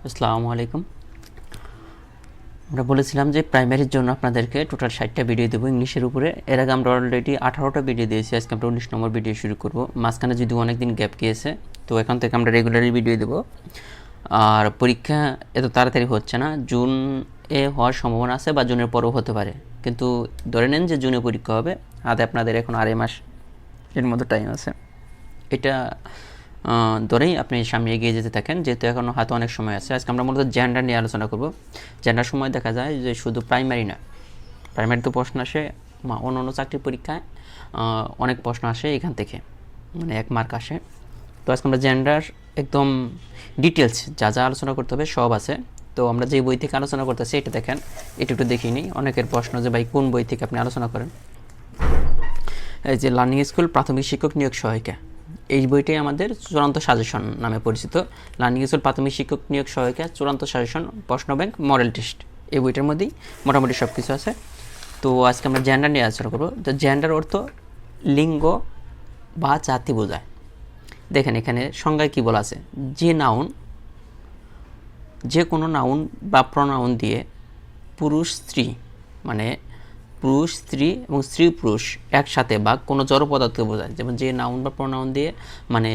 আসসালামু আলাইকুম। আমরা বলেছিলাম যে প্রাইমারির জন্য আপনাদেরকে টোটাল 60টা ভিডিও দেবো ইংলিশের উপরে। এর আগে আমরা অলরেডি 18টা ভিডিও দিয়েছি। আজকে আমরা 19 নম্বর ভিডিও শুরু করব। মাঝখানে যদি অনেকদিন গ্যাপ গিয়েছে, তো এখন থেকে আমরা রেগুলারই ভিডিও দেবো। আর পরীক্ষা এত তাড়াতাড়ি হচ্ছে না, জুন এ হওয়ার সম্ভাবনা আছে বা জুনের পরেও হতে পারে, কিন্তু ধরে নেন যে জুনে পরীক্ষা হবে। হাতে আপনাদের এখন 2.5 মাস এর মতো টাইম আছে। এটা ধরেই আপনি সামনে এগিয়ে যেতে থাকেন, যেহেতু এখনও হাতে অনেক সময় আছে। আজকে আমরা মূলত জেন্ডার নিয়ে আলোচনা করব। জেন্ডার সময় দেখা যায় যে শুধু প্রাইমারি না, প্রাইমারিতে প্রশ্ন আসে, অন্য অন্য চাকরির পরীক্ষায় অনেক প্রশ্ন আসে এখান থেকে, মানে 1 মার্ক আসে। তো আজকে আমরা জেন্ডার একদম ডিটেলস যা যা আলোচনা করতে হবে সব আছে। তো আমরা যে বই থেকে আলোচনা করতেছি এটা দেখেন, এটা একটু দেখিয়ে নিই। অনেকের প্রশ্ন যে ভাই কোন বই থেকে আপনি আলোচনা করেন। এই যে লার্নিং স্কুল প্রাথমিক শিক্ষক নিয়োগ সহায়িকা, এই বইটাই আমাদের চূড়ান্ত সাজেশন নামে পরিচিত। লার্নিং স্কুল প্রাথমিক শিক্ষক নিয়োগ সহায়িকা, চূড়ান্ত সাজেশন, প্রশ্ন ব্যাংক, মডেল টেস্ট, এই বইটার মধ্যেই মোটামুটি সব কিছু আছে। তো আজকে আমরা জেন্ডার নিয়ে আলোচনা করবো। তো জেন্ডার অর্থ লিঙ্গ বা জাতি বোঝায়। দেখেন এখানে সংজ্ঞায় কী বলা আছে, যে নাউন, যে কোনো নাউন বা প্রনাউন দিয়ে পুরুষ স্ত্রী, মানে পুরুষ স্ত্রী এবং স্ত্রী পুরুষ একসাথে বা কোনো জড় পদার্থকে বোঝায়। যেমন যে নাউন বা প্রনাউন দিয়ে মানে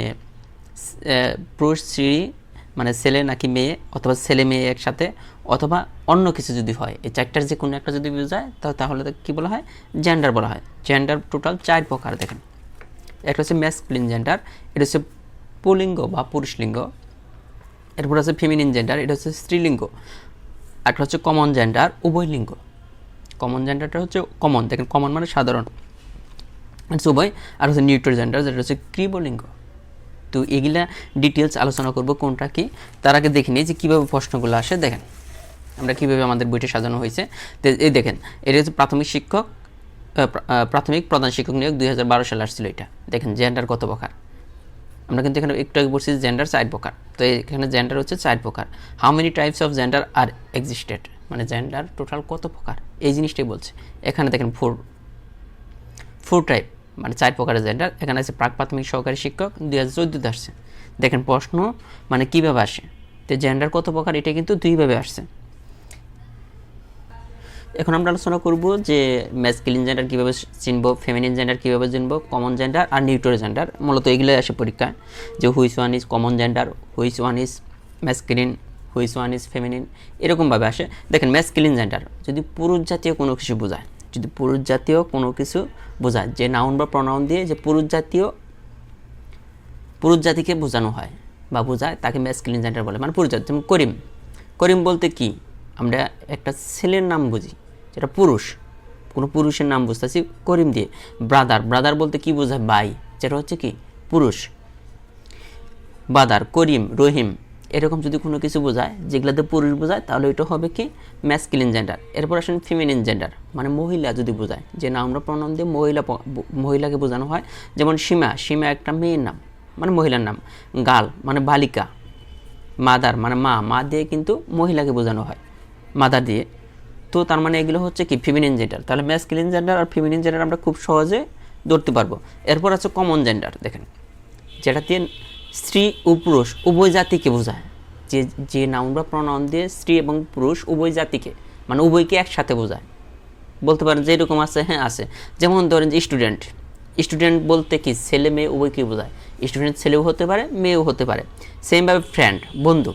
পুরুষ স্ত্রী মানে ছেলে নাকি মেয়ে, অথবা ছেলে মেয়ে একসাথে, অথবা অন্য কিছু যদি হয়, এই চারটার যে কোনো একটা যদি বোঝায় তাহলে কী বলা হয়, জেন্ডার বলা হয়। জেন্ডার টোটাল 4 প্রকার। দেখেন, একটা হচ্ছে ম্যাসকুলিন জেন্ডার, এটা হচ্ছে পুল্লিঙ্গ বা পুরুষলিঙ্গ। এরপর আছে ফেমিনিন জেন্ডার, এটা হচ্ছে স্ত্রীলিঙ্গ। একটা হচ্ছে কমন জেন্ডার, উভয় লিঙ্গ। কমন জেন্ডারটা হচ্ছে কমন, দেখেন কমন মানে সাধারণ, উভয়। আর হচ্ছে নিউট্রাল জেন্ডার, যেটা হচ্ছে ক্রিবলিঙ্গ। তো এগুলা ডিটেলস আলোচনা করব কোনটা কি। তার আগে দেখে নিই যে কীভাবে প্রশ্নগুলো আসে। দেখেন আমরা কীভাবে আমাদের বইটা সাজানো হয়েছে। তো এই দেখেন, এটা হচ্ছে প্রাথমিক শিক্ষক, প্রাথমিক প্রধান শিক্ষক নিয়োগ 2012 সালে আসছিল। এটা দেখেন জেন্ডার কত প্রকার। আমরা কিন্তু এখানে একটু আগে বলছি জেন্ডার 4 প্রকার। তো এখানে জেন্ডার হচ্ছে 4 প্রকার। How many types of gender are existed, মানে জেন্ডার টোটাল কত প্রকার এই জিনিসটাই বলছে। এখানে দেখেন ফোর টাইপ, মানে 4 প্রকারের জেন্ডার। এখানে আছে প্রাক প্রাথমিক সহকারী শিক্ষক, 2014 আসছে। দেখেন প্রশ্ন মানে কীভাবে আসে, তো জেন্ডার কত প্রকার এটা কিন্তু 2ভাবে আসছে। এখন আমরা আলোচনা করব যে ম্যাসকুলিন জেন্ডার কীভাবে চিনব, ফেমিনিন জেন্ডার কীভাবে চিনব, কমন জেন্ডার আর নিউট্রাল জেন্ডার। মূলত এগুলোই আসে পরীক্ষায়, যে which one is common gender, which one is masculine, which one is feminine, এরকমভাবে আসে। দেখেন ম্যাসকুলিন জেন্ডার যদি পুরুষ জাতীয় কোনো কিছু বোঝায়, যদি পুরুষ জাতীয় কোনো কিছু বোঝায়, যে নাউন বা প্রনাউন দিয়ে যে পুরুষ জাতিকে বোঝানো হয় বা বোঝায়, তাকে ম্যাসকুলিন জেন্ডার বলে, মানে পুরুষ জাতি। যেমন করিম, করিম বলতে কি, আমরা একটা ছেলের নাম বুঝি, যেটা পুরুষ, কোনো পুরুষের নাম বুঝতেছি করিম দিয়ে। ব্রাদার, ব্রাদার বলতে কি বোঝায়, ভাই, যেটা হচ্ছে কি পুরুষ। বাদার, করিম, রহিম, এরকম যদি কোনো কিছু বোঝায় যেগুলোতে পুরুষ বোঝায়, তাহলে ওইটা হবে কি ম্যাসকুলিন জেন্ডার। এরপর আসেন ফেমিনিন জেন্ডার, মানে মহিলা যদি বোঝায়, যে নাম আমরা প্রণাম দিয়ে মহিলাকে বোঝানো হয়। যেমন সীমা, সীমা একটা মেয়ের নাম, মানে মহিলার নাম। গার্ল মানে বালিকা। মাদার মানে মা, মা দিয়ে কিন্তু মহিলাকে বোঝানো হয়, মাদার দিয়ে। তো তার মানে এগুলো হচ্ছে কি ফেমিনিন জেন্ডার। তাহলে ম্যাসকুলিন জেন্ডার আর ফেমিনিন জেন্ডার আমরা খুব সহজে ধরতে পারবো। এরপর আছে কমন জেন্ডার, দেখেন যেটা দিয়ে স্ত্রী ও পুরুষ উভয় জাতিকে বোঝায়, যে নাউন বা প্রনাউন দিয়ে স্ত্রী এবং পুরুষ উভয় জাতিকে, মানে উভয়কে একসাথে বোঝায়। বলতে পারেন যে এরকম আছে, হ্যাঁ আছে। যেমন ধরেন যে স্টুডেন্ট, স্টুডেন্ট বলতে কি ছেলে মেয়ে উভয়কে বোঝায়। স্টুডেন্ট ছেলেও হতে পারে, মেয়েও হতে পারে। সেমভাবে ফ্রেন্ড, বন্ধু,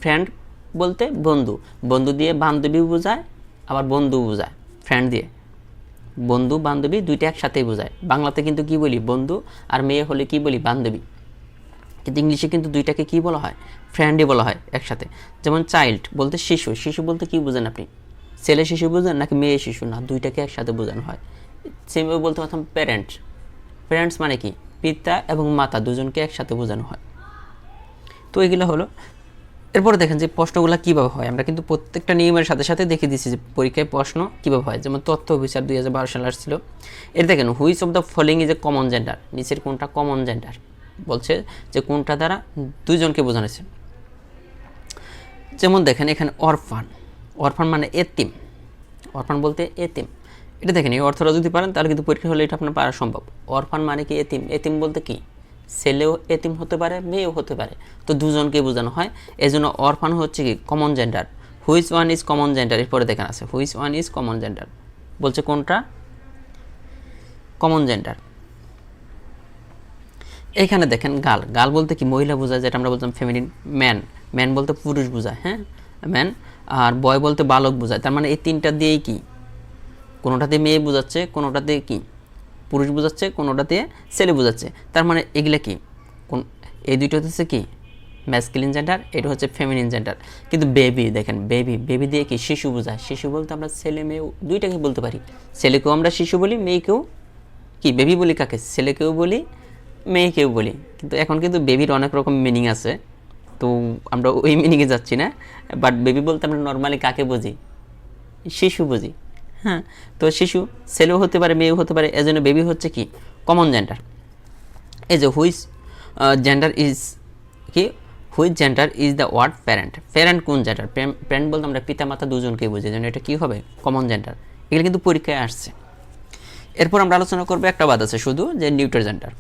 ফ্রেন্ড বলতে বন্ধু, বন্ধু দিয়ে বান্ধবী বোঝায়, আবার বন্ধু বোঝায় ফ্রেন্ড দিয়ে। বন্ধু বান্ধবী দুইটা একসাথেই বোঝায়। বাংলাতে কিন্তু কি বলি বন্ধু, আর মেয়ে হলে কি বলি বান্ধবী, কিন্তু ইংলিশে কিন্তু দুইটাকে কি বলা হয়, ফ্রেন্ডই বলা হয় একসাথে। যেমন চাইল্ড বলতে শিশু, শিশু বলতে কি বোঝেন আপনি, ছেলে শিশু বোঝেন নাকি মেয়ে শিশু, না দুইটাকে একসাথে বোঝানো হয়। সেমভাবে বলতে পারতাম প্যারেন্ট, প্যারেন্টস মানে কি পিতা এবং মাতা দুজনকে একসাথে বোঝানো হয়। তো এগুলো হলো। এরপরে দেখেন যে প্রশ্নগুলো কীভাবে হয়, আমরা কিন্তু প্রত্যেকটা নিয়মের সাথে সাথে দেখে দিচ্ছি যে পরীক্ষায় প্রশ্ন কীভাবে হয়। যেমন তথ্য অফিসার 2012 সালে আসছিল। এর দেখেন which of the following is a common gender, নিচের কোনটা কমন জেন্ডার, বলছে যে কোনটা দ্বারা দুইজনকে বোঝানো হয়েছে। যেমন দেখেন এখানে অরফান, অরফান মানে এতিম, অরফান বলতে এতিম। এটা দেখেন এই অর্থটা যদি পারেন তাহলে কিন্তু পরীক্ষা হলে এটা আপনার পারা সম্ভব। অরফান মানে কি এতিম, এতিম বলতে কি ছেলেও এতিম হতে পারে, মেয়েও হতে পারে, তো দুজনকে বোঝানো হয়। এই জন্য অরফান হচ্ছে কি common gender. Which one is common gender, এরপরে দেখেন আছে which one is common gender, বলছে কোনটা কমন জেন্ডার। এখানে দেখেন গাল, গাল বলতে কি মহিলা বোঝায়, যেটা আমরা বলতাম ফেমিনিন। ম্যান, ম্যান বলতে পুরুষ বোঝায়, হ্যাঁ ম্যান। আর বয় বলতে বালক বোঝায়। তার মানে এই তিনটা দিয়েই কি, কোনোটাতে মেয়ে বোঝাচ্ছে, কোনোটাতে কি পুরুষ বোঝাচ্ছে, কোনোটাতে ছেলে বোঝাচ্ছে। তার মানে এগুলা কি, কোন এই দুইটা হচ্ছে কি ম্যাসকুলিন জেন্ডার, এটা হচ্ছে ফেমিনিন জেন্ডার। কিন্তু বেবি দেখেন, বেবি, বেবি দিয়ে কি শিশু বোঝায়। শিশু বলতে আমরা ছেলে মেয়ে দুইটাকে বলতে পারি। ছেলেকেও আমরা শিশু বলি, মেয়েকেও কি বেবি বলি। কাকে? ছেলেকেও বলি, মেয়েকেও বলি। কিন্তু এখন কিন্তু বেবির অনেক রকম মিনিং আছে, তো আমরা ওই মিনিংয়ে যাচ্ছি না। বাট বেবি বলতে আমরা নর্মালি কাকে বুঝি? শিশু বুঝি। হ্যাঁ, তো শিশু ছেলেও হতে পারে, মেয়েও হতে পারে, এজন্য বেবি হচ্ছে কি কমন জেন্ডার। এই যে হুইচ জেন্ডার ইজ কি, which gender is the word parent. Parent কোন জেন্ডার? প্যারেন্ট বলতে আমরা পিতা মাতা দুজনকেই বুঝি, যেন এটা কী হবে কমন জেন্ডার। এগুলো কিন্তু পরীক্ষায় আসছে। এরপর আমরা আলোচনা করবো একটা বাদ আছে শুধু, যে নিউট্রাল জেন্ডার।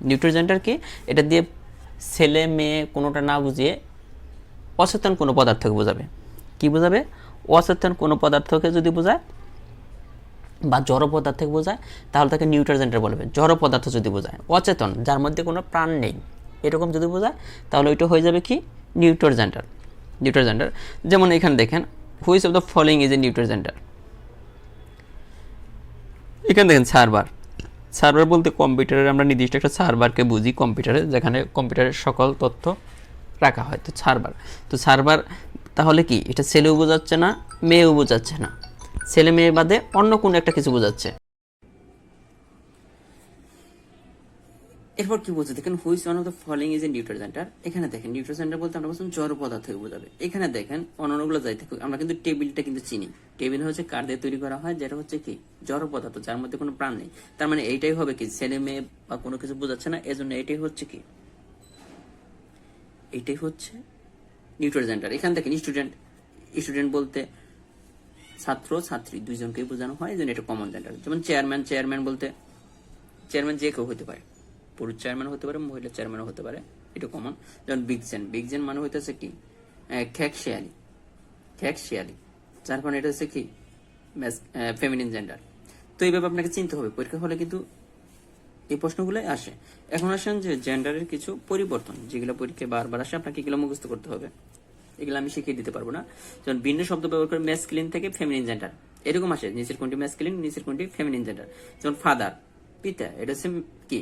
নিউট্রাল জেন্ডার কি? এটা দিয়ে ছেলে মেয়ে কোনোটা না বুঝিয়ে অচেতন কোনো পদার্থকে বোঝাবে। কি বোঝাবে? অচেতন কোনো পদার্থকে যদি বোঝায় বা জড় পদার্থকে বোঝায়, তাহলে তাকে নিউট্রাল জেন্ডার বলবে। জড় পদার্থ যদি বোঝায়, অচেতন, যার মধ্যে কোনো প্রাণ নেই, এরকম যদি বোঝায়, তাহলে ওইটা হয়ে যাবে কি নিউট্রাল জেন্ডার। নিউট্রাল জেন্ডার, যেমন এখানে দেখেন which of the following is a neutral gender. এখানে দেখেন সার্ভার। সার্ভার বলতে কম্পিউটারের আমরা নির্দিষ্ট একটা সার্ভারকে বুঝি, কম্পিউটারে, যেখানে কম্পিউটারের সকল তথ্য রাখা হয়, তো সার্ভার। তো সার্ভার তাহলে কি, এটা ছেলেও বোঝাচ্ছে না, মেয়েও বোঝাচ্ছে না, ছেলে মেয়ে বাদে অন্য কোনো একটা কিছু বোঝাচ্ছে। এরপর কি বলছে দেখেন, which one of the following is a neutral gender. এখানে দেখেন নিউট্রাল জেন্ডার বলতে আমরা বলছিলাম জড় পদার্থকে বোঝাবে। এখানে দেখেন অন্যগুলো যাই থাকুক, আমরা কিন্তু টেবিলটা কিন্তু চিনি। টেবিল হচ্ছে কাঠ দিয়ে তৈরি করা হয়, যেটা হচ্ছে কি জড় পদার্থ, যার মধ্যে কোনো প্রাণ নেই। তার মানে এইটাই হবে কি ছেলে মেয়ে বা কোনো কিছু বোঝাচ্ছে না, এজন্য এটাই হচ্ছে কি, এইটাই হচ্ছে নিউট্রাল জেন্ডার। এখানে দেখেন স্টুডেন্ট, স্টুডেন্ট বলতে ছাত্র ছাত্রী দুইজনকেই বোঝানো হয়, এই জন্য এটা কমন জেন্ডার। যেমন চেয়ারম্যান, চেয়ারম্যান বলতে চেয়ারম্যান যে কেউ হতে পারে, পুরুষ চেয়ারম্যান হতে পারে, মহিলা চেয়ারম্যানও হতে পারে, এটা কমন। যেমন বিগজেন, বিগজেন মানে হইতেছে কি খ্যাক শিয়ালি, খ্যাক শিয়ালি, যার কারণে এটা হচ্ছে কি ফেমিনিন জেন্ডার। তো এইভাবে আপনাকে চিনতে হবে, পরীক্ষা হলে কিন্তু এই প্রশ্নগুলোই আসে। এখন আসেন যে জেন্ডারের কিছু পরিবর্তন, যেগুলো পরীক্ষায় বারবার আসে, আপনাকে এগুলো মুখস্থ করতে হবে, এগুলো আমি শিখিয়ে দিতে পারবো না। যেমন ভিন্ন শব্দ ব্যবহার করে ম্যাসকুলিন থেকে ফেমিনিন জেন্ডার, এরকম আসে, নিচের কোনটি ম্যাসকুলিন, নিচের কোনটি ফেমিনিন জেন্ডার। যেমন ফাদার, পিতা, এটা হচ্ছে কি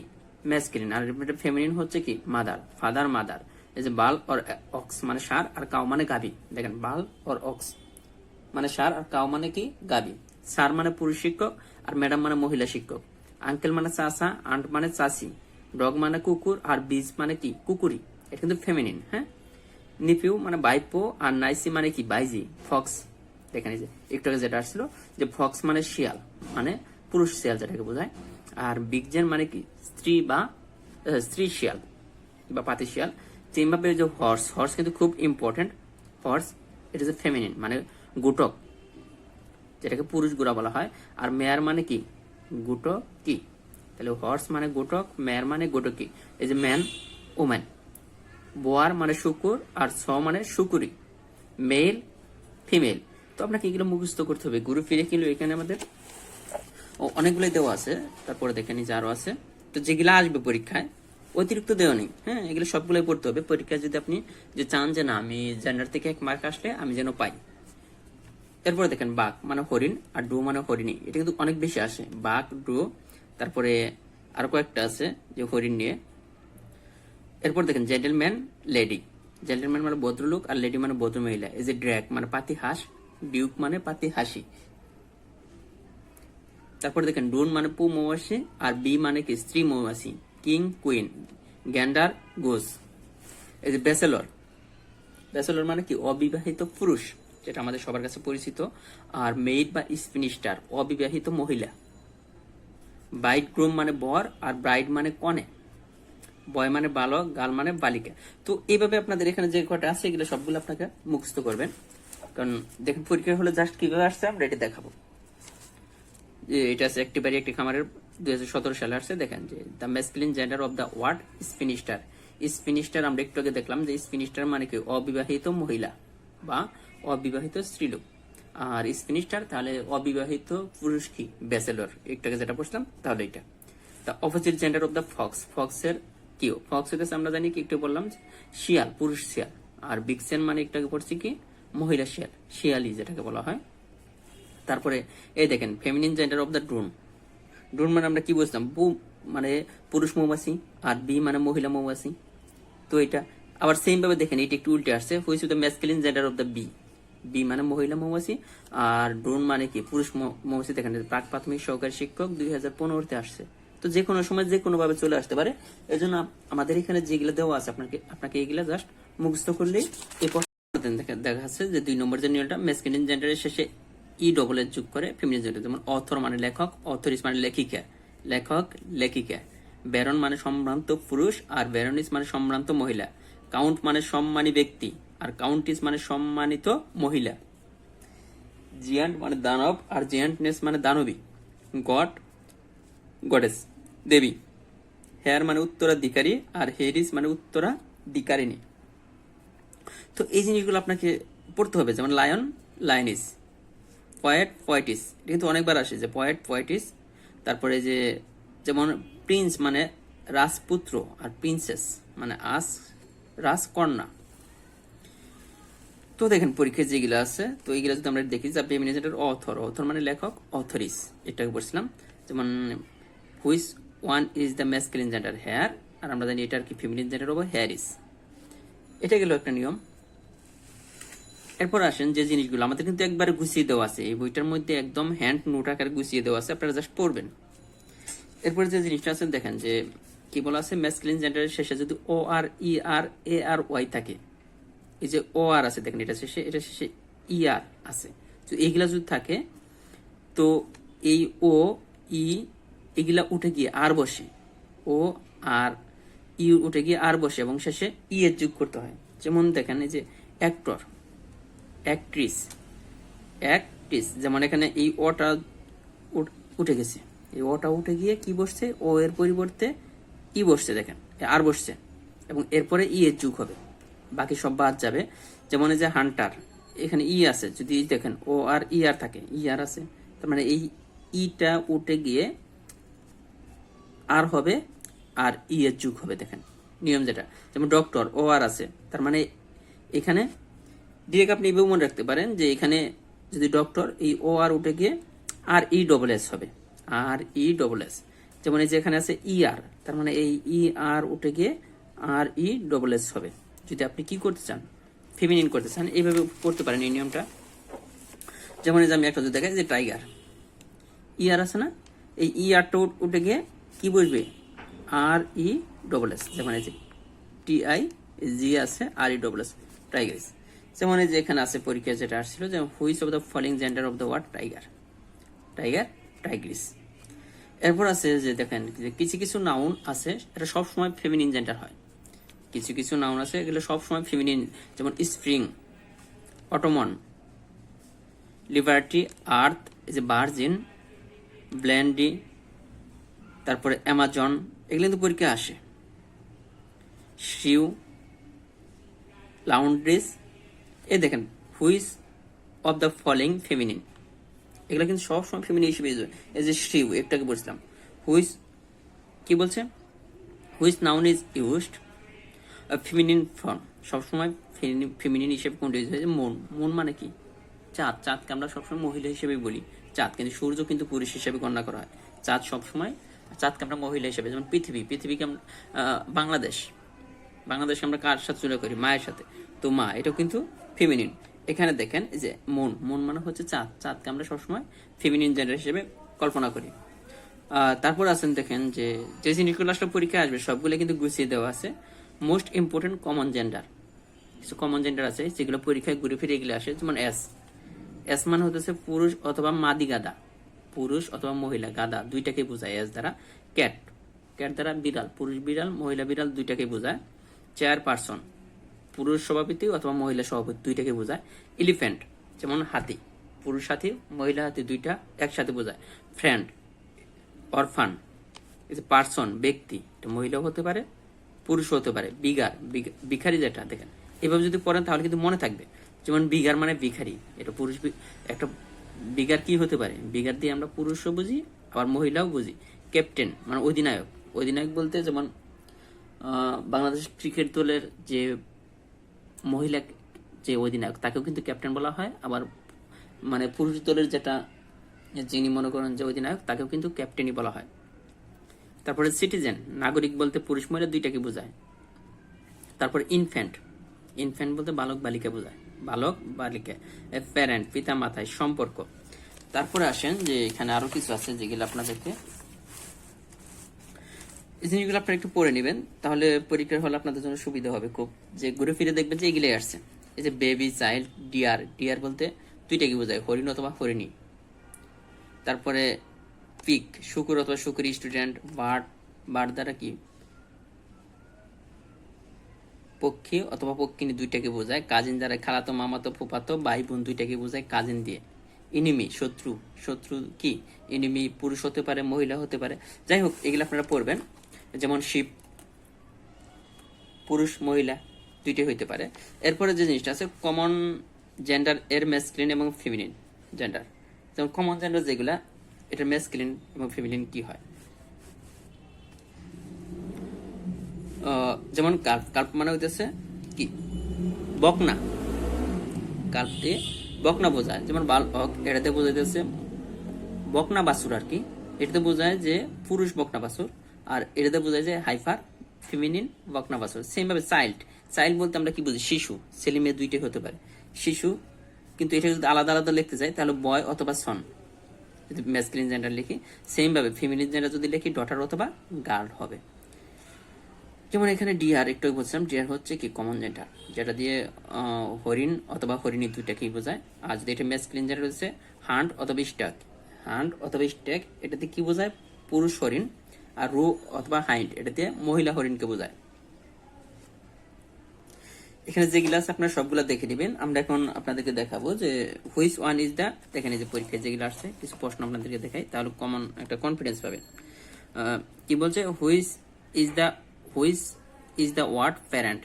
ম্যাসকুলিন, আর এটা ফেমিনিন হচ্ছে কি মাদার, ফাদার মাদার। এই যে বাল অর অক্স মানে ষাঁড়, আর কাউ মানে গাভী। দেখেন বাল অর অক্স মানে ষাঁড়, আর কাউ মানে কি গাভী। স্যার মানে পুরুষ শিক্ষক, আর ম্যাডাম মানে মহিলা শিক্ষক। আঙ্কেল মানে চাচা, আন্ট মানে চাচি, ডগ মানে কুকুর, আর বিজ মানে কি কুকুরি, এটা কিন্তু ফেমিনিন। হ্যাঁ, নিপিউ মানে বাইপো, আর নাইসি মানে কি বাইজি। ফক্স, দেখেন এই যে একটু আগে যেটা আসছিল, যে ফক্স মানে শিয়াল, মানে পুরুষ শিয়াল যেটাকে বোঝায়। আর বিগজেন মানে কি স্ত্রী বা স্ত্রী শিয়াল বা পাতি শিয়াল। জিম্বাবুয়ের যে হর্স, হর্স কিন্তু খুব ইম্পর্টেন্ট। হর্স এটা হচ্ছে ফেমিনিন, মানে গুটক, যেটাকে পুরুষ গুড়া বলা হয়। আর মেয়ার মানে কি গুটক কি, তাহলে হর্স মানে গুটক, মেয়ার মানে গুটকি। এই যে ম্যান, ওম্যান। বোয়ার মানে শুকুর, আর স মানে শুকুরি, মেল ফিমেল। তো আপনাকে এগুলো মুখস্থ করতে হবে। ঘুরে ফিরে কিন্তু এখানে আমাদের অনেকগুলোই দেওয়া আছে, তারপরে দেখেন যে আরো আছে। তো যেগুলো আসবে পরীক্ষায় অতিরিক্ত দেওয়া নেই, হ্যাঁ, এগুলো সবগুলোই পড়তে হবে পরীক্ষায়, যদি আপনি যে চান যে না আমি জেন্ডার থেকে 1 মার্ক আসলে আমি যেন পাই। এরপরে দেখেন বাঘ মানে হরিণ, আর ডু মানে হরিণী, এটা কিন্তু অনেক বেশি আসে, বাঘ, ডু, তারপরে আরো কয়েকটা আছে যে হরিণ নিয়ে। এরপর দেখেন জেন্টলম্যান, লেডি। জেন্টলম্যান মানে ভদ্রলোক, আর লেডি মানে ভদ্র মহিলা। এই যে ড্র্যাগ মানে পাতি হাঁস, ডিউক মানে পাতি হাসি। তারপর দেখেন ড্রোন মানে পু মৌমাছি, আর বি মানে কি স্ত্রী মৌমাছি। কিং, কুইন, গ্যান্ডার, গোস। এই যে ব্যাচেলর, ব্যাচেলর মানে কি অবিবাহিত পুরুষ, যেটা আমাদের সবার কাছে পরিচিত। আর মেইড বা স্পিনিস্টার, অবিবাহিত মহিলা। ব্রাইড গ্রুম মানে বর, আর ব্রাইড মানে কনে। বয় মানে বালক, গার্ল মানে বালিকা। তো এইভাবে আপনাদের এখানে যে কটা আছে এগুলো সবগুলো আপনাকে মুখস্থ করবেন, কারণ দেখেন পরীক্ষা হলে জাস্ট কিভাবে আসছে আমরা এটা দেখাবো। যে এটা আছে একটি বাড়ি একটি খামারের 2017 সালে আসছে। দেখেন যে the masculine gender of the word spinster. Spinster আমরা একটু আগে দেখলাম যে স্পিনিস্টার মানে কি অবিবাহিত মহিলা বা অবিবাহিত স্ত্রীলোক। আর স্পিনিস্টার তাহলে অবিবাহিত পুরুষ কি ব্যাচেলর, একটু আগে যেটা পড়ছিলাম তাহলে এটা। The opposite gender of the fox. ফক্সের কি, ফক্স হইতেছে আমরা জানি কি একটু বললাম শিয়াল, পুরুষ শিয়াল। আর বিক্সেন মানে একটু আগে পড়ছি কি মহিলা শিয়াল, শিয়ালি যেটাকে বলা হয়। তারপরে এই দেখেন feminine gender of the drone. Drone মানে আমরা কি বুঝলাম, মানে পুরুষ মৌমাছি, আর বি মানে মহিলা মৌমাছি। তো এটা আবার সেম ভাবে দেখেন এটা একটু উল্টে আসছে, which is the masculine gender of the bee. Bee মানে মহিলা মৌমাছি আর ড্রোন মানে কি পুরুষ মৌমাছি। দেখেন প্রাক প্রাথমিক সহকারী শিক্ষক 2015-তে আসছে। তো যে কোনো সময় যে কোনো ভাবে চলে আসতে পারে। এই জন্য আমাদের এখানে যেগুলো দেওয়া আছে আপনাকে এগুলা জাস্ট মুখস্থ করলেই এই দেখা যাচ্ছে যে 2 নম্বর যে নিয়মটা ম্যাসকুলিন জেন্ডারের শেষে ই ডবল এর যোগ করে ফেমিনিন জেন্ডার। যেমন অথর মানে লেখক, অথরিস মানে লেখিকা, লেখক লেখিকা। ব্যারন মানে সম্ভ্রান্ত পুরুষ আর ব্যারনিস মানে সম্ভ্রান্ত মহিলা। কাউন্ট মানে সম্মানী ব্যক্তি আর কাউন্টিস মানে সম্মানিত মহিলা। জিয়ান্ট মানে দানব আর জিয়ান্টনেস মানে দানবী। গড গডেস দেবী। হেয়ার মানে উত্তরাধিকারী আর হেরিস মানে উত্তরাধিকারিণী। তো এই জিনিসগুলো আপনাকে পড়তে হবে। যেমন লায়ন লায়নিস, পয়েট পয়েটিস, এটা কিন্তু অনেকবার আসে যে পয়েট পয়েটিস। তারপরে যে যেমন প্রিন্স মানে রাজপুত্র আর প্রিন্সেস মানে রাজকন্যা। তো দেখেন পরীক্ষায় যেগুলো আছে তো এইগুলো যদি আমরা দেখি যে ফেমিনিন জেন্ডার অথর, অথর মানে লেখক, অথরিস এটাকে বলছিলাম। যেমন which one is the masculine gender, here. আর আমরা জানি এটা আর কি ফেমিনিন জেন্ডার হবে হেয়ারিস। এটা গেল একটা নিয়ম। এরপর আসেন যে জিনিসগুলো আমাদের কিন্তু একবারে গুছিয়ে দেওয়া আছে, এই বইটার মধ্যে একদম হ্যান্ড নোট আকারে গুছিয়ে দেওয়া আছে, আপনারা জাস্ট পড়বেন। এরপরে যে জিনিসটা আছে দেখেন যে কি বলা আছে, ম্যাসকুলিন জেন্ডারের শেষে যদি ও আর ই আর এ আর ওয়াই থাকে, এই যে ও আর আছে দেখেন এটা শেষে ই আর আছে, তো এইগুলা যদি থাকে তো এই ও ই এগুলা উঠে গিয়ে আর বসে, ও আর ই উঠে গিয়ে আর বসে এবং শেষে ই এর যোগ করতে হয়। যেমন দেখেন এই যে অ্যাক্টর, অ্যাক্ট্রিস, অ্যাক্ট্রিস। যেমন এখানে এই ওটা উঠে গেছে, এই ওটা উঠে গিয়ে কি বসছে, ও এর পরিবর্তে ই বসছে, দেখেন আর বসছে এবং এরপরে ই এর যুগ হবে, বাকি সব বাদ যাবে। যেমন এই যে হান্টার, এখানে ই আছে, যদি দেখেন ও আর ই আর থাকে, ই আর আছে, তার মানে এই ইটা উঠে গিয়ে আর হবে আর ই এর যুগ হবে। দেখেন নিয়ম যেটা। যেমন ডক্টর, ও আর আছে, তার মানে এখানে ডিরেক্ট আপনি এভাবে মনে রাখতে পারেন যে এখানে যদি ডক্টর এই ও আর উঠে গিয়ে আর ই ডবল এস হবে, আর ই ডবল এস। যেমন এই যে এখানে আছে ই আর, তার মানে এই ই আর উঠে গিয়ে আর ই ডবল এস হবে। যদি আপনি কি করতে চান, ফেমিনিন করতে চান, এইভাবে করতে পারেন এই নিয়মটা। যেমন এই যে আমি একটা যদি দেখাই যে টাইগার, ই আর আছে না, এই ই আরটা উঠে গিয়ে কি বসবে, আর ই ডবল এস। যেমন এই যে টি আই জি আছে, আর ই ডবল এস, টাইগারিস। যেমন এই যে এখানে আছে পরীক্ষায় যেটা আসছিল, যেমন which of the following gender of the word tiger, tiger tigress. এরপর আছে যে দেখেন যে কিছু কিছু নাউন আছে এটা সবসময় ফেমিনিন জেন্ডার হয়, কিছু কিছু নাউন আছে এগুলো সবসময় ফেমিনিন। যেমন স্প্রিং, অটোমন, লিবার্টি, আর্থ, এই যে ভার্জিন, ব্ল্যান্ডি, তারপরে অ্যামাজন, এগুলো কিন্তু পরীক্ষা আসে। শিউ, লাউন্ড্রিস। এই দেখেন which of the following feminine, এগুলো কিন্তু সবসময় ফেমিনিন হিসেবে ইউজ হয়। এই যে শিউ একটাকে বলছিলাম, হুইচ কি বলছে, which noun is used feminine form, সবসময় ফেমিনিন হিসেবে কোনটা ইউজ হয়েছে, মুন। মুন মানে কি চাঁদ, চাঁদকে আমরা সবসময় মহিলা হিসেবে বলি চাঁদ, কিন্তু সূর্য কিন্তু পুরুষ হিসেবে গণনা করা হয়। চাঁদ সবসময়, চাঁদকে আমরা মহিলা হিসেবে। যেমন পৃথিবী, পৃথিবীকে আমরা বাংলাদেশে আমরা কার সাথে তুলনা করি, মায়ের সাথে, তো মা এটাও কিন্তু ফেমিনিন। এখানে দেখেন এই যে মুন, মুন মানে হচ্ছে চাঁদ, চাঁদকে আমরা সবসময় ফেমিনিন জেন্ডার হিসেবে কল্পনা করি। তারপর আছেন দেখেন যে যে জিনিসগুলো আসলে পরীক্ষায় আসবে সবগুলো কিন্তু গুছিয়ে দেওয়া আছে। মোস্ট ইম্পর্টেন্ট কমন জেন্ডার, কিছু কমন জেন্ডার আছে যেগুলো পরীক্ষায় ঘুরে ফিরে এগুলো আসে। যেমন এস, এস মানে হচ্ছে পুরুষ অথবা মাদি গাদা, পুরুষ অথবা মহিলা গাদা দুইটাকে বোঝায় এস দ্বারা। ক্যাট, ক্যাট দ্বারা বিড়াল, পুরুষ বিড়াল মহিলা বিড়াল দুইটাকে বোঝায়। চেয়ার পারসন, পুরুষ সভাপতি অথবা মহিলা সভাপতি দুইটাকে বোঝায়। এলিফ্যান্ট যেমন হাতি, পুরুষ হাতি মহিলা হাতি দুইটা একসাথে বোঝায়। ফ্রেন্ড, অরফান ইজ এ পার্সন, ব্যক্তি, এটা মহিলাও হতে পারে পুরুষ হতে পারে। বিগার, ভিখারি যেটা দেখেন এভাবে যদি পড়েন তাহলে কিন্তু মনে থাকবে। যেমন বিগার মানে ভিখারি, এটা পুরুষ। একটা বিগার কি হতে পারে, বিগার দিয়ে আমরা পুরুষও বুঝি আবার মহিলাও বুঝি। ক্যাপ্টেন মানে অধিনায়ক, অধিনায়ক বলতে যেমন বাংলাদেশ ক্রিকেট দলের যে মহিলা যে অধিনায়ক তাকেও কিন্তু ক্যাপ্টেন বলা হয়, আবার মানে পুরুষ দলের যেটা যিনি মনে করেন যে অধিনায়ক তাকেও কিন্তু ক্যাপ্টেনই বলা হয়। তারপরে সিটিজেন, নাগরিক বলতে পুরুষ মহিলা দুইটাকে বোঝায়। তারপর ইনফ্যান্ট, ইনফ্যান্ট বলতে বালক বালিকা বোঝায়, বালক বালিকা। প্যারেন্ট, পিতা মাতায়, সম্পর্ক। তারপরে আসেন যে এখানে আরো কিছু আছে যেগুলো আপনাদেরকে এই জিনিসগুলো আপনারা একটু পড়ে নেবেন, তাহলে পরীক্ষার হলে আপনাদের জন্য সুবিধা হবে খুব। যে ঘুরে ফিরে দেখবেন যে এগুলোই আসছে। এই যে বেবি, চাইল্ড, ডিয়ার, ডিয়ার বলতে দুইটাকে বোঝায়, হরিণ অথবা হরিণী। তারপরে পিক, শুকুর অথবা শুকুরি, স্টুডেন্ট। বার্ড, বার্ড দ্বারা কি পক্ষী অথবা পক্ষিনী দুইটাকে বোঝায়। কাজিন দ্বারা খালাতো, মামাতো, ফুফাতো, ভাই বোন দুইটাকে বোঝায় কাজিন দিয়ে। এনিমি, শত্রু, শত্রু কি এনিমি পুরুষ হতে পারে মহিলা হতে পারে। যাই হোক এগুলো আপনারা পড়বেন। যেমন শিপ, পুরুষ মহিলা দুইটাই হইতে পারে। এরপরে যে জিনিসটা আছে কমন জেন্ডার, এর ম্যাসকুলিন এবং ফেমিনিন জেন্ডার। যেমন কমন জেন্ডার যেগুলা, এটা ম্যাসকুলিন এবং ফেমিনিন কি হয়। যেমন কার্প, কার্প মানে হইতেছে কি বকনা, কার্প দিয়ে বকনা বোঝায়। যেমন বালক, এটাতে বোঝাইতেছে বকনা বাছুর আর কি, এটাতে বোঝায় যে পুরুষ বকনা বাছুর। আর এটাতে বোঝায় যে হাইফার, ফেমিনিন বকনা বাছুর। সেম ভাবে চাইল্ড, চাইল্ড বলতে আমরা কি বুঝি, শিশু, ছেলে মেয়ে দুইটাই হতে পারে শিশু। কিন্তু এটা যদি আলাদা আলাদা লিখতে চাই তাহলে বয় অথবা সন, যদি ম্যাসকুলিন জেন্ডার লিখি। সেম ভাবে ফেমিনিন জেন্ডার যদি লিখি ডটার অথবা গার্ল হবে। যেমন এখানে ডিয়ার, একটু বলছিলাম ডিয়ার হচ্ছে কি কমন জেন্ডার, যেটা দিয়ে হরিণ অথবা হরিণী দুইটাকেই বোঝায়। আর যদি এটা ম্যাসকুলিন জেন্ডার হচ্ছে হান্ট অথবা স্ট্যাক, হান্ট অথবা স্ট্যাক এটাতে কি বোঝায় পুরুষ হরিণ। আর রু অথবা হাইন্ড এটা দিয়ে মহিলা হরিণকে বোঝায়। এখানে যেগুলো আছে আপনারা সবগুলো দেখে নেবেন। আমরা এখন আপনাদেরকে দেখাবো যে হুইচ ওয়ান ইজ দা, দেখেন এই যে পরীক্ষায় যেগুলো আসছে কিছু প্রশ্ন আপনাদেরকে দেখাই, তাহলে কমন একটা কনফিডেন্স পাবেন। কি বলছে, which is the word parent.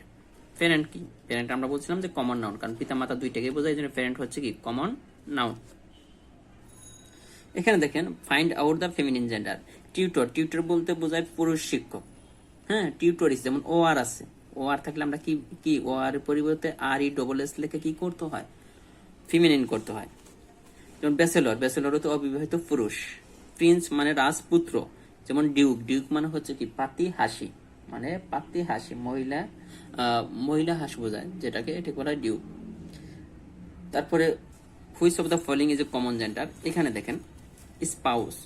Parent কি, প্যারেন্ট আমরা বলছিলাম যে কমন নাউন, কারণ পিতা মাতা দুইটাকে বোঝায়, এই জন্য প্যারেন্ট হচ্ছে কি কমন নাউন। এখানে দেখেন find out the feminine gender. Tutor, tutor বলতে বোঝায় পুরুষ শিক্ষক। হ্যাঁ, টিউটরিস, যেমন ও আর আছে, ও আর থাকলে আমরা কি কি ও আর পরিবর্তে আর ই ডবল এস লেখে কি করতে হয়, ফিমিনিন করতে হয়। যেমন ব্যাচেলর, ব্যাচেলর হতে অবিবাহিত পুরুষ। প্রিন্স মানে রাজপুত্র। যেমন ডিউক, ডিউক মানে হচ্ছে কি পাতি হাসি, মানে পাতি হাসি, মহিলা মহিলা হাসি বোঝায়, যেটাকে এটি বলা হয় ডিউক। তারপরে which of the following is a common gender. এখানে দেখেন স্পাউস,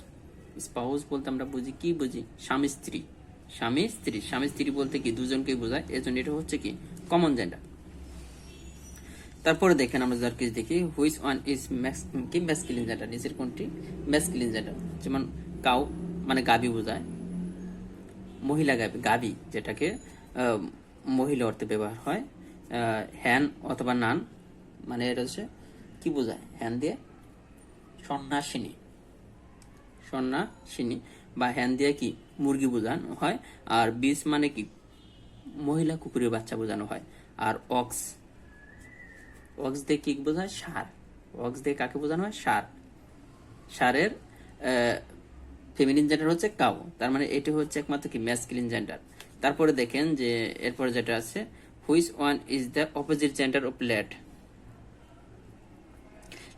স্পাউস বলতে আমরা বুঝি কি বুঝি, স্বামী স্ত্রী, স্বামী স্ত্রী, স্বামী স্ত্রী বলতে কি দুজনকেই বোঝায়, এজন্য এটা হচ্ছে কি কমন জেন্ডার। তারপরে দেখেন আমরা যার কিছু দেখি হুইচ ওয়ান ইজ কি ম্যাসকুলিন জেন্ডার, নিচের কোনটি ম্যাসকুলিন জেন্ডার। যেমন কাউ মানে গাবি বোঝায়, মহিলা গাবি, গাবি যেটাকে মহিলা অর্থে ব্যবহার হয়। হ্যান অথবা নান মানে এটা হচ্ছে কি বোঝায়, হ্যান দিয়ে সন্ন্যাসিনী, সন্ন্যাসিনী, বা হ্যান দিয়ে কি মুরগি বোঝানো হয়। আর বিষ মানে কি মহিলা কুকুরের বাচ্চা বোঝানো হয়। আর অক্স, অক্স দিয়ে কি বোঝায়, ষাঁড়, অক্স দিয়ে কাকে বোঝানো হয়, ষাঁড়। ষাঁড়ের ফেমিনিন জেন্ডার হচ্ছে কাউ, তার মানে এটি হচ্ছে একমাত্র কি ম্যাসকুলিন জেন্ডার। তারপরে দেখেন যে এরপরে যেটা আছে which one is the opposite gender of lad.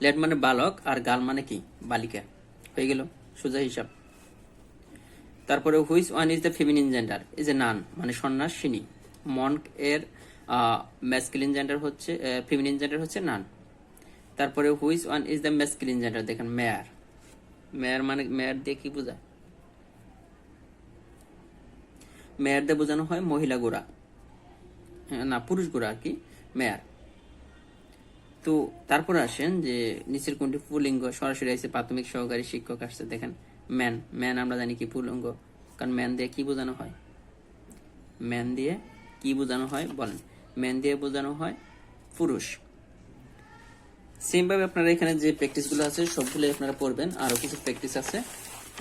Lad মানে বালক আর গার্ল মানে কি বালিকা, হয়ে গেল সোজা হিসাব। তারপরে which one is the feminine gender, is a nun মানে সন্ন্যাসিনী। মনক এর ম্যাসকুলিন জেন্ডার হচ্ছে, ফেমিনিন জেন্ডার হচ্ছে নান। তারপরে which one is the masculine gender, দেখেন মেয়ার, মেয়ার মানে মেয়ার দিয়ে কি বোঝায়, মেয়ার দিয়ে বোঝানো হয় মহিলা গোড়া, না পুরুষ গোড়া আর কি, মেয়ার। তো তারপরে আসেন যে নিচের কোনটি পুল্লিঙ্গ, সরাসরি আছে প্রাথমিক সহকারী শিক্ষক আসছে, দেখেন ম্যান, ম্যান আমরা জানি কি পুল্লিঙ্গ, কারণ ম্যান দিয়ে কি বোঝানো হয়, ম্যান দিয়ে কি বোঝানো হয় বলেন, ম্যান দিয়ে বোঝানো হয় পুরুষ। সেম ভাবে আপনারা এখানে যে প্র্যাকটিস গুলো আছে সবগুলো আপনারা পড়বেন, আরো কিছু প্র্যাকটিস আছে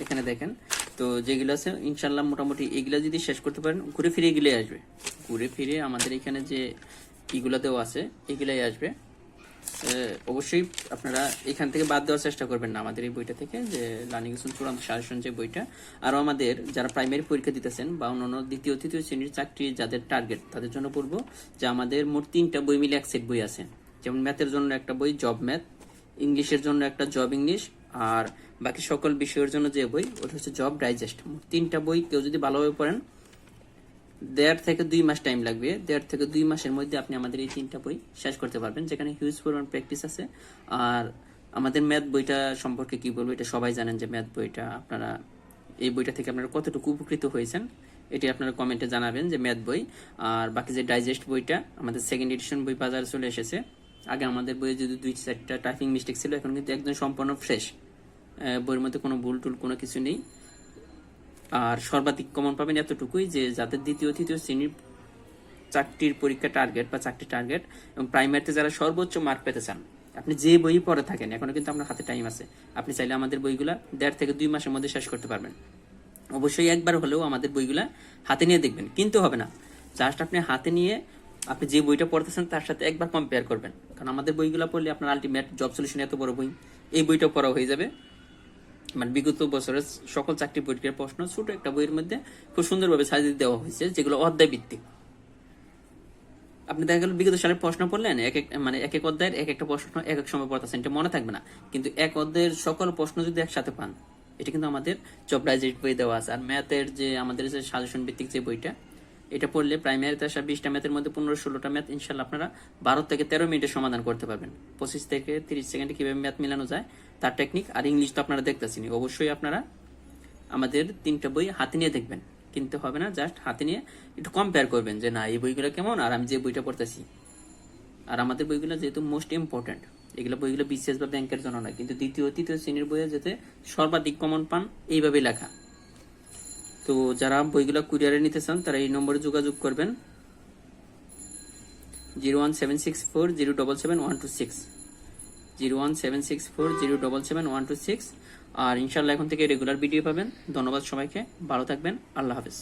এখানে দেখেন। তো যেগুলো আছে ইনশাল্লাহ মোটামুটি এগুলা যদি শেষ করতে পারেন ঘুরে ফিরে এগুলোই আসবে, ঘুরে ফিরে আমাদের এখানে যে এগুলো দেওয়া আছে এগুলাই আসবে। অবশ্যই আপনারা এখান থেকে বাদ দেওয়ার চেষ্টা করবেন না আমাদের এই বইটা থেকে, যে লার্নিং এর চূড়ান্ত সাজেশন যে বইটা। আরও আমাদের যারা প্রাইমারি পরীক্ষা দিতেছেন বা অন্যান্য দ্বিতীয় তৃতীয় শ্রেণীর চাকরি যাদের টার্গেট তাদের জন্য বলবো যে আমাদের মোট 3টা বই মিলে এক সেট বই আছে। যেমন ম্যাথের জন্য একটা বই জব ম্যাথ, ইংলিশের জন্য একটা জব ইংলিশ, আর বাকি সকল বিষয়ের জন্য যে বই ওটা হচ্ছে জব ডাইজেস্ট। 3টা বই কেউ যদি ভালোভাবে পড়েন 1.5 থেকে 2 মাস টাইম লাগবে। 1.5 থেকে 2 মাসের মধ্যে আপনি আমাদের এই 3টা বই শেষ করতে পারবেন, যেখানে হিউজ পরিমাণ প্র্যাকটিস আছে। আর আমাদের ম্যাথ বইটা সম্পর্কে কি বলবো, এটা সবাই জানেন যে ম্যাথ বইটা আপনারা এই বইটা থেকে আপনারা কতটুকু উপকৃত হয়েছেন এটি আপনারা কমেন্টে জানাবেন যে ম্যাথ বই। আর বাকি যে ডাইজেস্ট বইটা আমাদের সেকেন্ড এডিশন বই বাজারে চলে এসেছে। আগে আমাদের বইয়ে যদি 2-4টা টাইপিং মিস্টেক ছিল, এখন কিন্তু একদম সম্পূর্ণ ফ্রেশ, বইয়ের মধ্যে কোনো ভুল টুল কোনো কিছু নেই। আর সর্বাধিক কমন পাবেন এতটুকুই যে যাদের দ্বিতীয় তৃতীয় শ্রেণীর চাকরির পরীক্ষা টার্গেট বা চাকরি টার্গেট এবং প্রাইমারিতে যারা সর্বোচ্চ মার্ক পেতে চান, আপনি যে বই পড়ে থাকেন এখনো কিন্তু আপনার হাতে টাইম আছে, আপনি চাইলে আমাদের বইগুলা 1.5 থেকে 2 মাসের মধ্যে শেষ করতে পারবেন। অবশ্যই একবার হলেও আমাদের বইগুলা হাতে নিয়ে দেখবেন, কিনতে হবে না, জাস্ট আপনি হাতে নিয়ে আপনি যে বইটা পড়তেছেন তার সাথে একবার কম্পেয়ার করবেন। কারণ আমাদের বইগুলা পড়লে আপনার আলটিমেট জব সলিউশন এত বড় বই, এই বইটা পড়া হয়ে যাবে। মানে বিগত বছরের সকল চাকরি পরীক্ষার প্রশ্ন ছোট একটা বইয়ের মধ্যে খুব সুন্দরভাবে সাজিয়ে দেওয়া হয়েছে, যেগুলো অধ্যায় ভিত্তিক। আপনি দেখা গেল বিগত সালের প্রশ্ন পড়লেন, এক এক অধ্যায়ের এক একটা প্রশ্ন এক এক সময় পড়তেছেন, এটা মনে থাকবে না। কিন্তু এক অধ্যায়ের সকল প্রশ্ন যদি একসাথে পান, এটা কিন্তু আমাদের জব ডাইজেস্ট বই দেওয়া আছে। আর ম্যাথের যে আমাদের যে সাজেশন ভিত্তিক যে বইটা, এটা পড়লে প্রাইমারিতে আসা 20টা ম্যাথের মধ্যে 15-16টা ম্যাথ ইনশাল্লাহ আপনারা 12 থেকে 13 মিনিটে সমাধান করতে পারবেন। 25 থেকে 30 সেকেন্ডে কিভাবে ম্যাথ মিলানো যায় তার টেকনিক। আর ইংলিশ তো আপনারা দেখতেছেন, অবশ্যই আপনারা আমাদের 3টা বই হাতে নিয়ে দেখবেন, কিনতে হবে না, জাস্ট হাতে নিয়ে একটু কম্পেয়ার করবেন যে না এই বইগুলো কেমন আর আমি যে বইটা পড়তেছি। আর আমাদের বইগুলো যেহেতু মোস্ট ইম্পর্টেন্ট, এগুলো বইগুলো বিসিএস বা ব্যাংকের জন্য নয়, কিন্তু দ্বিতীয় তৃতীয় শ্রেণীর বইয়ে যাতে সর্বাধিক কমন পান এইভাবে লেখা। তো যারা বইগুলো কুরিয়ারে নিতে চান তারা এই নম্বরে যোগাযোগ করবেন 01764077126, 01764077126। আর ইনশাল্লাহ এখন থেকে রেগুলার ভিডিও পাবেন। ধন্যবাদ সবাইকে, ভালো থাকবেন, আল্লাহ হাফেজ।